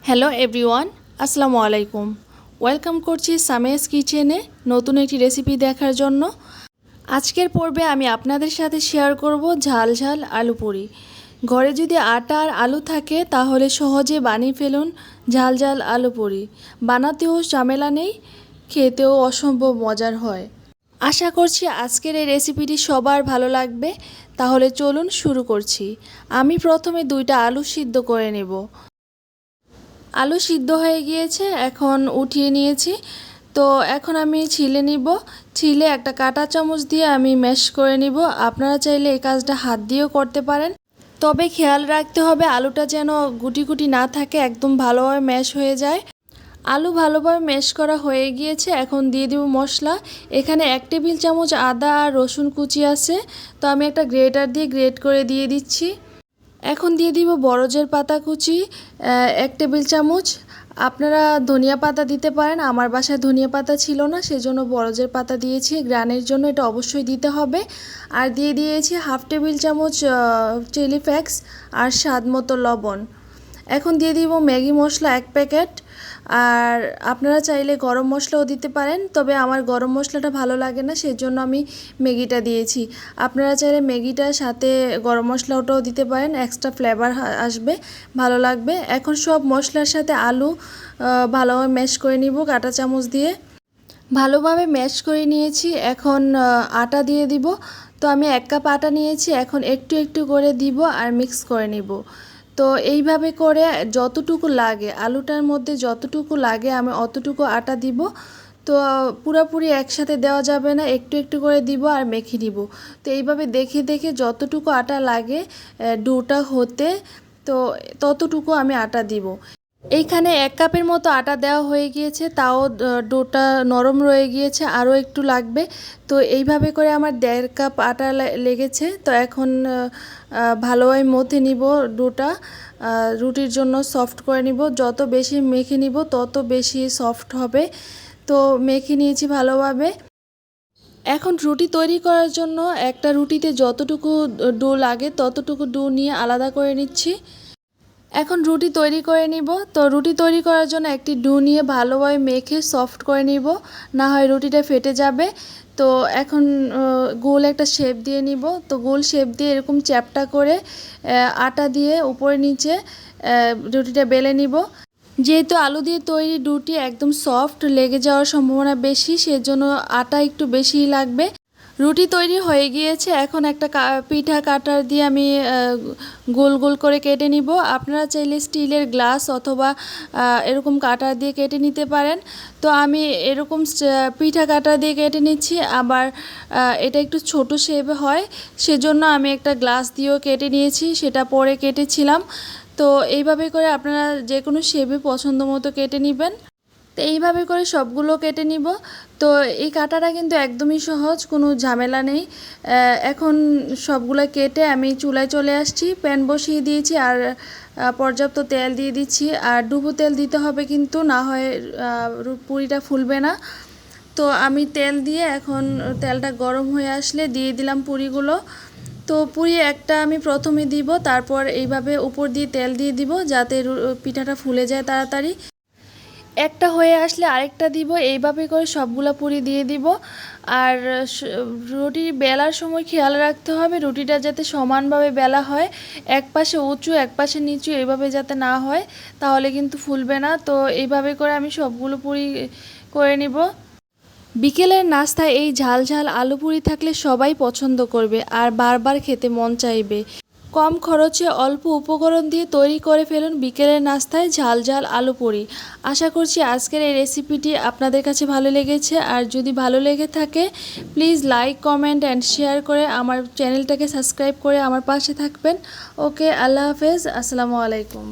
Hello everyone, আসসালামু আলাইকুম। Welcome করছি সামিয়াস কিচেনে নতুন একটি রেসিপি দেখার জন্য। আজকের পর্বে আমি আপনাদের সাথে শেয়ার করব ঝাল ঝাল আলু পুরি। ঘরে যদি আটা আর আলু থাকে তাহলে সহজে বানিয়ে ফেলুন ঝাল ঝাল আলু পুরি। বানাতেও ঝামেলা নেই, খেতেও অসম্ভব মজার হয়। আশা করছি আজকের এই রেসিপিটি সবার ভালো লাগবে। তাহলে চলুন শুরু করছি। আমি প্রথমে 2টা আলু সিদ্ধ করে নেব। আলু সিদ্ধ হয়ে গিয়েছে, এখন উঠিয়ে নিয়েছি। তো এখন আমি ছিলে নিব। ছিলে একটা কাঁটা চামচ দিয়ে আমি ম্যাশ করে নিব। আপনারা চাইলে এই কাজটা হাত দিয়েও করতে পারেন, তবে খেয়াল রাখতে হবে আলুটা যেন গুটি গুটি না থাকে, একদম ভালোভাবে ম্যাশ হয়ে যায়। আলু ভালোভাবে ম্যাশ করা হয়ে গিয়েছে, এখন দিয়ে দিব মশলা। এখানে 1 টেবিল চামচ আদা আর রসুন কুচি আছে, তো আমি একটা গ্রেটার দিয়ে গ্রেট করে দিয়ে দিচ্ছি। এখন দিয়ে দিব বরজের পাতা কুচি 1 টেবিল চামচ। আপনারা ধনিয়া পাতা দিতে পারেন, আমার বাসায় ধনিয়া পাতা ছিল না, সেজন্য বরজের পাতা দিয়েছি। গ্রানের জন্য এটা অবশ্যই দিতে হবে। আর দিয়ে দিয়েছি 1/2 টেবিল চামচ চিলি ফ্লেক্স আর স্বাদ মতো লবণ। এখন দিয়ে দিব ম্যাগি মশলা 1 প্যাকেট। আর আপনারা চাইলে গরম মশলাও দিতে পারেন, তবে আমার গরম মশলাটা ভালো লাগে না, সেজন্য আমি ম্যাগিটা দিয়েছি। আপনারা চাইলে ম্যাগিটার সাথে গরম মশলাটাও দিতে পারেন, এক্সট্রা ফ্লেভার আসবে, ভালো লাগবে। এখন সব মশলার সাথে আলু ভালোভাবে ম্যাশ করে নিব কাঁটা চামচ দিয়ে। ভালোভাবে ম্যাশ করে নিয়েছি, এখন আটা দিয়ে দিব। তো আমি 1 কাপ আটা নিয়েছি, এখন একটু একটু করে দিব আর মিক্স করে নিব। তো এইভাবে করে যতটুকু লাগে, আলুটার মধ্যে যতটুকু লাগে আমি অতটুকু আটা দিব। তো পুরোপুরি একসাথে দেওয়া যাবে না, একটু একটু করে দিব আর মেখে নিব। তো এইভাবে দেখে দেখে যতটুকু আটা লাগে ডোটা হতে, তো ততটুকু আমি আটা দিব। এইখানে 1 কাপের মতো আটা দেওয়া হয়ে গিয়েছে, তাও ডোটা নরম রয়ে গিয়েছে, আরও একটু লাগবে। তো এইভাবে করে আমার 1.5 কাপ আটা লেগেছে। তো এখন ভালোভাবে মথে নিব ডোটা, রুটির জন্য সফট করে নিব। যত বেশি মেখে নিব তত বেশি সফট হবে। তো মেখে নিয়েছি ভালোভাবে। এখন রুটি তৈরি করার জন্য একটা রুটিতে যতটুকু ডো লাগে ততটুকু ডো নিয়ে আলাদা করে নিচ্ছি। এখন রুটি তৈরি করে নিব। তো রুটি তৈরি করার জন্য একটি ডো নিয়ে ভালোভাবে মেখে সফট করে নিব, না হয় রুটিটা ফেটে যাবে। তো এখন গোল একটা শেপ দিয়ে নিব। তো গোল শেপ দিয়ে এরকম চ্যাপটা করে আটা দিয়ে উপরে নিচে রুটিটা বেলে নিব। যেহেতু আলু দিয়ে তৈরি রুটি একদম সফট, লেগে যাওয়ার সম্ভাবনা বেশি, সেজন্য আটা একটু বেশিই লাগবে। রুটি তৈরি হয়ে গিয়েছে, এখন একটা পিঠা কাটার দিয়ে আমি গোল গোল করে কেটে নিব। আপনারা চাইলে স্টিলের গ্লাস অথবা এরকম কাটার দিয়ে কেটে নিতে পারেন। তো আমি এরকম পিঠা কাটার দিয়ে কেটে নিচ্ছি। আবার এটা একটু ছোট শেপে হয়, সেজন্য আমি একটা গ্লাস দিয়েও কেটে নিয়েছি, সেটা পরে কেটেছিলাম। তো এইভাবে করে আপনারা যে কোনো শেপে পছন্দ মতো কেটে নেবেন। তো এইভাবে করে সবগুলো কেটে নিব। তো এই কাটাটা কিন্তু একদমই সহজ, কোনো ঝামেলা নেই। এখন সবগুলো কেটে আমি চুলায় চলে আসছি, প্যান বসিয়ে দিয়েছি আর পর্যাপ্ত তেল দিয়ে দিচ্ছি। আর ডুবো তেল দিতে হবে কিন্তু, না হয় পুরিটা ফুলবে না। তো আমি তেল দিয়ে, এখন তেলটা গরম হয়ে আসলে দিয়ে দিলাম পুরিগুলো। তো পুরি একটা আমি প্রথমে দিব, তারপর এইভাবে উপর দিয়ে তেল দিয়ে দিব যাতে পিঠাটা ফুলে যায় তাড়াতাড়ি। একটা হয়ে আসলে আরেকটা দিব, এইভাবে করে সবগুলা পুরি দিয়ে দিব। আর রুটি বেলার সময় খেয়াল রাখতে হবে রুটিটা যাতে সমানভাবে বেলা হয়, এক পাশে উঁচু এক পাশে নিচু এইভাবে যাতে না হয়, তাহলে কিন্তু ফুলবে না। তো এইভাবে করে আমি সবগুলো পুরি করে নিব। বিকেলের নাস্তায় এই ঝাল ঝাল আলু পুরি থাকলে সবাই পছন্দ করবে আর বারবার খেতে মন চাইবে। কম খরচে অল্প উপকরণ দিয়ে তৈরি করে ফেলুন বিকেলের নাস্তায় ঝাল ঝাল আলু পুরি। আশা করছি আজকের এই রেসিপিটি আপনাদের কাছে ভালো লেগেছে। আর যদি ভালো লেগে থাকে please like, comment and share করে আমার চ্যানেলটাকে সাবস্ক্রাইব করে আমার পাশে থাকবেন। ওকে, আল্লাহ হাফেজ, আসসালামু আলাইকুম।